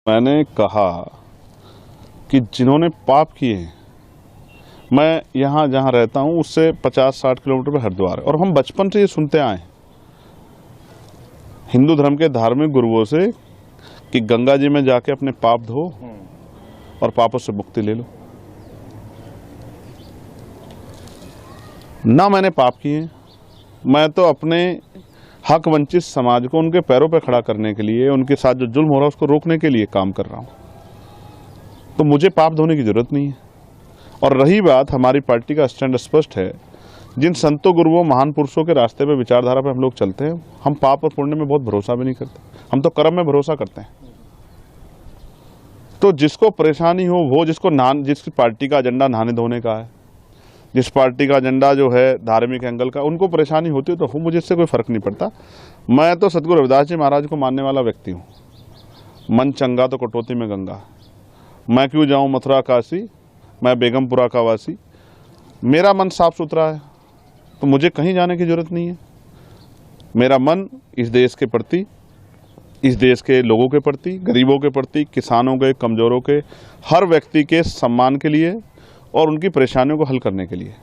मैंने कहा कि जिन्होंने पाप किए हैं, मैं यहाँ जहाँ रहता हूँ उससे 50-60 किलोमीटर पर हरिद्वार है, और हम बचपन से ये सुनते आए हिंदू धर्म के धार्मिक गुरुओं से कि गंगा जी में जाके अपने पाप धो और पापों से मुक्ति ले लो। ना मैंने पाप किए, मैं तो अपने हक वंचित समाज को उनके पैरों पर खड़ा करने के लिए, उनके साथ जो जुल्म हो रहा है उसको रोकने के लिए काम कर रहा हूँ। तो मुझे पाप धोने की जरूरत नहीं है। और रही बात, हमारी पार्टी का स्टैंड स्पष्ट है। जिन संतों गुरुओं महान पुरुषों के रास्ते पे, विचारधारा पे हम लोग चलते हैं, हम पाप और पुण्य में बहुत भरोसा भी नहीं करते, हम तो कर्म में भरोसा करते हैं। तो जिसको परेशानी हो वो, जिसकी पार्टी का एजेंडा नहाने धोने का है, जिस पार्टी का एजेंडा जो है धार्मिक एंगल का, उनको परेशानी होती है तो हो, मुझे इससे कोई फर्क नहीं पड़ता। मैं तो सतगुरु रविदास जी महाराज को मानने वाला व्यक्ति हूँ। मन चंगा तो कटौती में गंगा, मैं क्यों जाऊँ मथुरा काशी, मैं बेगमपुरा का वासी। मेरा मन साफ सुथरा है तो मुझे कहीं जाने की जरूरत नहीं है। मेरा मन इस देश के प्रति, इस देश के लोगों के प्रति, गरीबों के प्रति, किसानों के, कमजोरों के, हर व्यक्ति के सम्मान के लिए और उनकी परेशानियों को हल करने के लिए।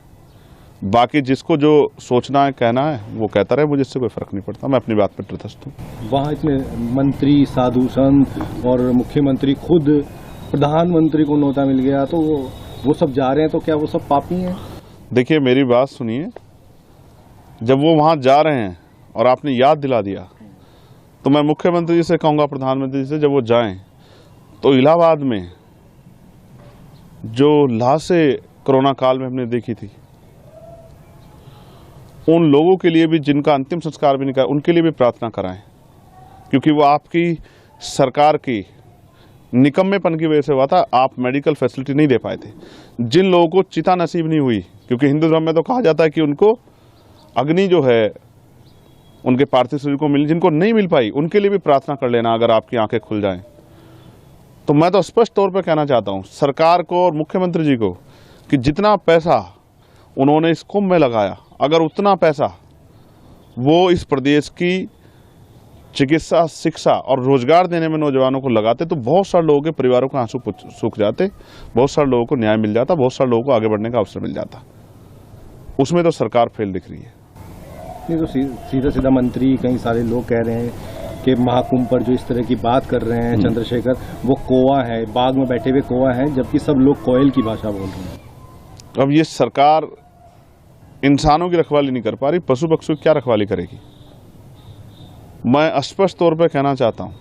बाकी जिसको जो सोचना है, कहना है, वो कहता रहे, मुझे इससे कोई फर्क नहीं पड़ता। मैं अपनी बात पर तटस्थ हूँ। वहाँ इतने मंत्री, साधु संत और मुख्यमंत्री, खुद प्रधानमंत्री को न्योता मिल गया, तो वो सब जा रहे हैं, तो क्या वो सब पापी हैं? देखिए, मेरी बात सुनिए। जब वो वहाँ जा रहे हैं और आपने याद दिला दिया, तो मैं मुख्यमंत्री जी से कहूँगा, प्रधानमंत्री जी से, जब वो जाएं तो इलाहाबाद में जो लाशें कोरोना काल में हमने देखी थी, उन लोगों के लिए भी, जिनका अंतिम संस्कार भी नहीं करा, उनके लिए भी प्रार्थना कराएं। क्योंकि वो आपकी सरकार की निकम्मेपन की वजह से हुआ था। आप मेडिकल फैसिलिटी नहीं दे पाए थे। जिन लोगों को चिता नसीब नहीं हुई, क्योंकि हिंदू धर्म में तो कहा जाता है कि उनको अग्नि जो है उनके पार्थिव शरीर को मिल, जिनको नहीं मिल पाई, उनके लिए भी प्रार्थना कर लेना, अगर आपकी आंखें खुल जाएं। तो मैं तो स्पष्ट तौर पर कहना चाहता हूं सरकार को और मुख्यमंत्री जी को कि जितना पैसा उन्होंने इस कुंभ में लगाया, अगर उतना पैसा वो इस प्रदेश की चिकित्सा, शिक्षा और रोजगार देने में नौजवानों को लगाते, तो बहुत सारे लोगों के परिवारों के आंसू सूख जाते, बहुत सारे लोगों को न्याय मिल जाता, बहुत सारे लोगों को आगे बढ़ने का अवसर मिल जाता। उसमें तो सरकार फेल दिख रही है। नहीं तो सीधा सीधा मंत्री, कई सारे लोग कह रहे हैं कि महाकुंभ पर जो इस तरह की बात कर रहे हैं चंद्रशेखर, वो कौवा है, बाग में बैठे हुए कौवा है, जबकि सब लोग कोयल की भाषा बोल रहे हैं। अब ये सरकार इंसानों की रखवाली नहीं कर पा रही, पशु पक्षियों की क्या रखवाली करेगी? मैं स्पष्ट तौर पर कहना चाहता हूं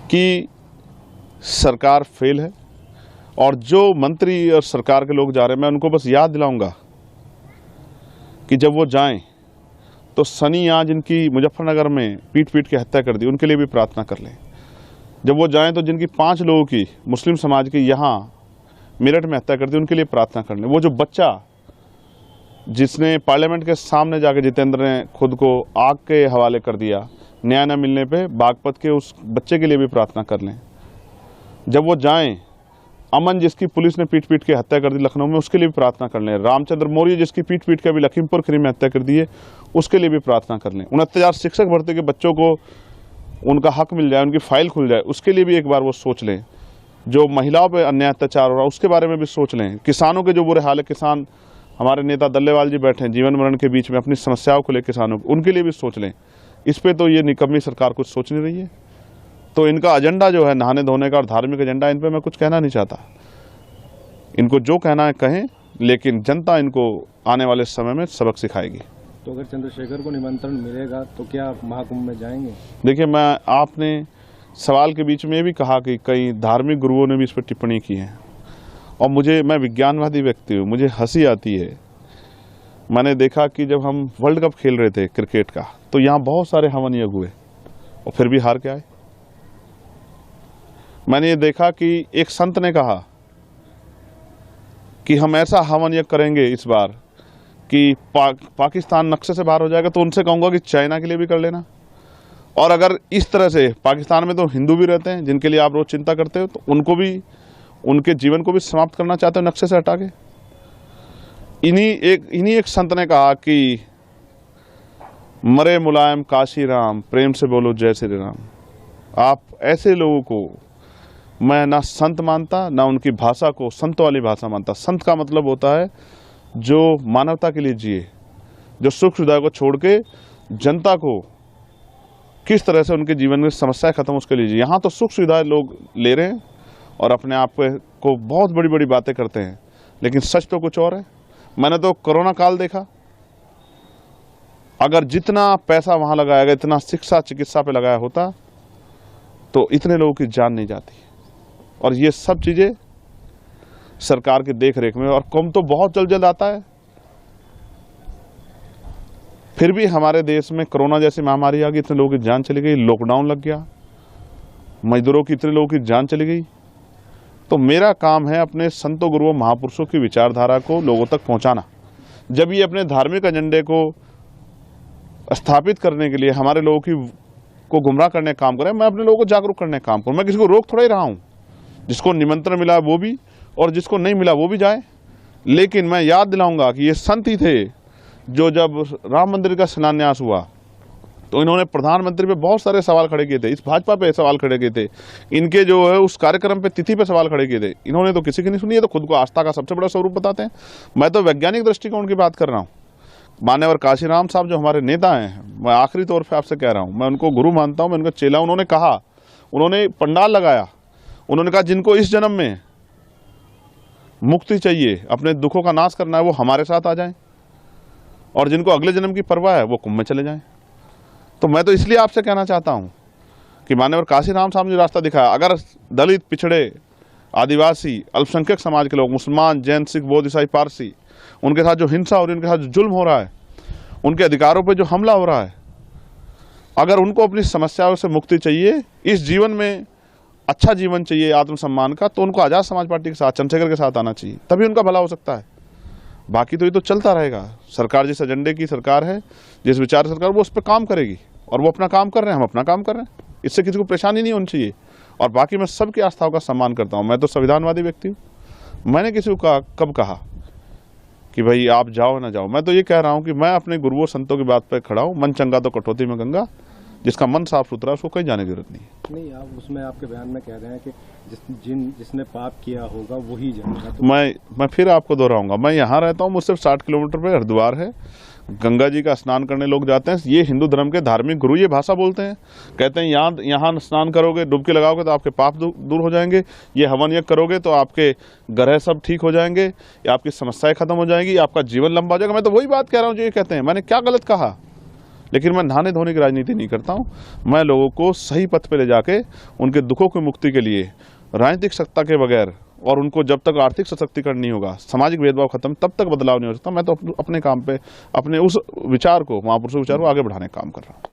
कि सरकार फेल है, और जो मंत्री और सरकार के लोग जा रहे हैं, मैं उनको बस याद दिलाऊंगा कि जब वो जाएं तो सनी यहाँ जिनकी मुजफ्फरनगर में पीट पीट के हत्या कर दी, उनके लिए भी प्रार्थना कर लें। जब वो जाएं तो जिनकी 5 लोगों की, मुस्लिम समाज की, यहाँ मेरठ में हत्या कर दी, उनके लिए प्रार्थना कर लें। वो जो बच्चा जिसने पार्लियामेंट के सामने जाकर जितेंद्र ने खुद को आग के हवाले कर दिया, न्याय न मिलने पे, बागपत के उस बच्चे के लिए भी प्रार्थना कर लें। जब वो जाएं, अमन जिसकी पुलिस ने पीट पीट के हत्या कर दी लखनऊ में, उसके लिए भी प्रार्थना कर लें। रामचंद्र मौर्य जिसकी पीट पीट के अभी लखीमपुर खीरी में हत्या कर दी है, उसके लिए भी प्रार्थना कर लें। 69,000 शिक्षक भर्ती के बच्चों को उनका हक मिल जाए, उनकी फाइल खुल जाए, उसके लिए भी एक बार वो सोच लें। जो महिलाओं पर अन्याय अत्याचार हो रहा है, उसके बारे में भी सोच लें। किसानों के जो बुरे हाल है, किसान, हमारे नेता दल्लेवाल जी बैठे हैं जीवन मरण के बीच में, अपनी समस्याओं को लेकर किसानों, उनके लिए भी सोच लें। इस पे तो ये निकम्मी सरकार कुछ सोच नहीं रही है। तो इनका एजेंडा जो है नहाने धोने का और धार्मिक एजेंडा, इन पे मैं कुछ कहना नहीं चाहता। इनको जो कहना है कहें, लेकिन जनता इनको आने वाले समय में सबक सिखाएगी। तो अगर चंद्रशेखर को निमंत्रण मिलेगा तो क्या महाकुंभ में जाएंगे? देखिए, आपने सवाल के बीच में भी कहा कि कई धार्मिक गुरुओं ने भी इस पर टिप्पणी की है, और मैं विज्ञानवादी व्यक्ति हूँ, मुझे हंसी आती है। मैंने देखा कि जब हम वर्ल्ड कप खेल रहे थे क्रिकेट का, तो यहाँ बहुत सारे हवन यज्ञ हुए और फिर भी हार के आए। मैंने ये देखा कि एक संत ने कहा कि हम ऐसा हवन यज्ञ करेंगे इस बार कि पाकिस्तान नक्शे से बाहर हो जाएगा। तो उनसे कहूँगा कि चाइना के लिए भी कर लेना। और अगर इस तरह से, पाकिस्तान में तो हिंदू भी रहते हैं जिनके लिए आप रोज चिंता करते हो, तो उनको भी, उनके जीवन को भी समाप्त करना चाहते हो नक्शे से हटा के। इन्हीं एक संत ने कहा कि मरे मुलायम काशी राम, प्रेम से बोलो जय श्री राम। आप ऐसे लोगों को मैं ना संत मानता, ना उनकी भाषा को संत वाली भाषा मानता। संत का मतलब होता है जो मानवता के लिए जिए, जो सुख सुविधा को छोड़ के जनता को किस तरह से उनके जीवन में समस्याएं खत्म उसके लिए जिए। यहाँ तो सुख सुविधाएं लोग ले रहे हैं और अपने आप को बहुत बड़ी बड़ी बातें करते हैं, लेकिन सच तो कुछ और है। मैंने तो कोरोना काल देखा, अगर जितना पैसा वहाँ लगाया गया, इतना शिक्षा चिकित्सा पे लगाया होता तो इतने लोगों की जान नहीं जाती। और ये सब चीज़ें सरकार की देख रेख में, और कम तो बहुत जल्द जल्द आता है। फिर भी हमारे देश में कोरोना जैसी महामारी आ गई, इतने लोगों की जान चली गई, लॉकडाउन लग गया, मजदूरों की इतने लोगों की जान चली गई। तो मेरा काम है अपने संतों गुरुओं महापुरुषों की विचारधारा को लोगों तक पहुंचाना। जब ये अपने धार्मिक एजेंडे को स्थापित करने के लिए हमारे लोगों को गुमराह करने का काम करें, मैं अपने लोगों को जागरूक करने का काम करूँ। मैं किसी को रोक थोड़ा ही रहा हूँ, जिसको निमंत्रण मिला वो भी और जिसको नहीं मिला वो भी जाए। लेकिन मैं याद दिलाऊंगा कि ये संत ही थे जो जब राम मंदिर का शिलान्यास हुआ तो इन्होंने प्रधानमंत्री पे बहुत सारे सवाल खड़े किए थे, इस भाजपा पे सवाल खड़े किए थे, इनके जो है उस कार्यक्रम पे तिथि पे सवाल खड़े किए थे। इन्होंने तो किसी की नहीं सुनी है, तो खुद को आस्था का सबसे बड़ा स्वरूप बताते हैं। मैं तो वैज्ञानिक दृष्टिकोण की बात कर रहा हूँ। मान्यवर काशीराम साहब जो हमारे नेता हैं, मैं आखिरी तौर पर आपसे कह रहा हूँ, मैं उनको गुरु मानता हूँ, मैं उनका चेला। उन्होंने कहा, उन्होंने पंडाल लगाया, उन्होंने कहा जिनको इस जन्म में मुक्ति चाहिए, अपने दुखों का नाश करना है, वो हमारे साथ आ जाएं, और जिनको अगले जन्म की परवाह है वो कुंभ में चले जाएं। तो मैं तो इसलिए आपसे कहना चाहता हूं कि मान्यवर काशीराम साहब ने जो रास्ता दिखाया, अगर दलित, पिछड़े, आदिवासी, अल्पसंख्यक समाज के लोग, मुसलमान, जैन, सिख, बौद्ध, ईसाई, पारसी, उनके साथ जो हिंसा हो रही है, उनके साथ जो जुल्म हो रहा है, उनके अधिकारों पर जो हमला हो रहा है, अगर उनको अपनी समस्याओं से मुक्ति चाहिए, इस जीवन में अच्छा जीवन चाहिए आत्मसम्मान का, तो उनको आज़ाद समाज पार्टी के साथ, चंद्रशेखर के साथ आना चाहिए, तभी उनका भला हो सकता है। बाकी तो ये तो चलता रहेगा। सरकार जिस एजेंडे की सरकार है, जिस विचार सरकार, वो उस पर काम करेगी, और वो अपना काम कर रहे हैं, हम अपना काम कर रहे हैं। इससे किसी को परेशानी नहीं होनी चाहिए। और बाकी मैं सबकी आस्थाओं का सम्मान करता हूँ। मैं तो संविधानवादी व्यक्ति हूँ। मैंने किसी को कब कहा कि भाई आप जाओ ना जाओ। मैं तो ये कह रहा हूँ कि मैं अपने गुरुओं संतों की बात पर खड़ा हूँ। मन चंगा तो कटौती में गंगा, जिसका मन साफ सुथरा, उसको कहीं जाने की जरूरत नहीं है। नहीं, आप उसमें आपके बयान में कह रहे हैं कि जिसने पाप किया होगा वही जाएगा। तो मैं फिर आपको दोहराऊंगा, मैं यहाँ रहता हूँ, मुझसे 60 किलोमीटर पे हरिद्वार है, गंगा जी का स्नान करने लोग जाते हैं। ये हिंदू धर्म के धार्मिक गुरु ये भाषा बोलते हैं, कहते हैं यहाँ स्नान करोगे, डुबकी लगाओगे तो आपके पाप दूर हो जाएंगे, ये हवन यज्ञ करोगे तो आपके ग्रह सब ठीक हो जाएंगे, आपकी समस्याएं खत्म हो जाएंगी, आपका जीवन लंबा हो जाएगा। मैं तो वही बात कह रहा हूँ जो ये कहते हैं। मैंने क्या गलत कहा? लेकिन मैं नहाने धोने की राजनीति नहीं करता हूँ। मैं लोगों को सही पथ पे ले जाके उनके दुखों की मुक्ति के लिए राजनीतिक सत्ता के बगैर, और उनको जब तक आर्थिक सशक्तिकरण नहीं होगा, सामाजिक भेदभाव खत्म, तब तक बदलाव नहीं हो सकता। मैं तो अपने काम पे, अपने उस विचार को, महापुरुषों विचार को आगे बढ़ाने का काम कर रहा हूँ।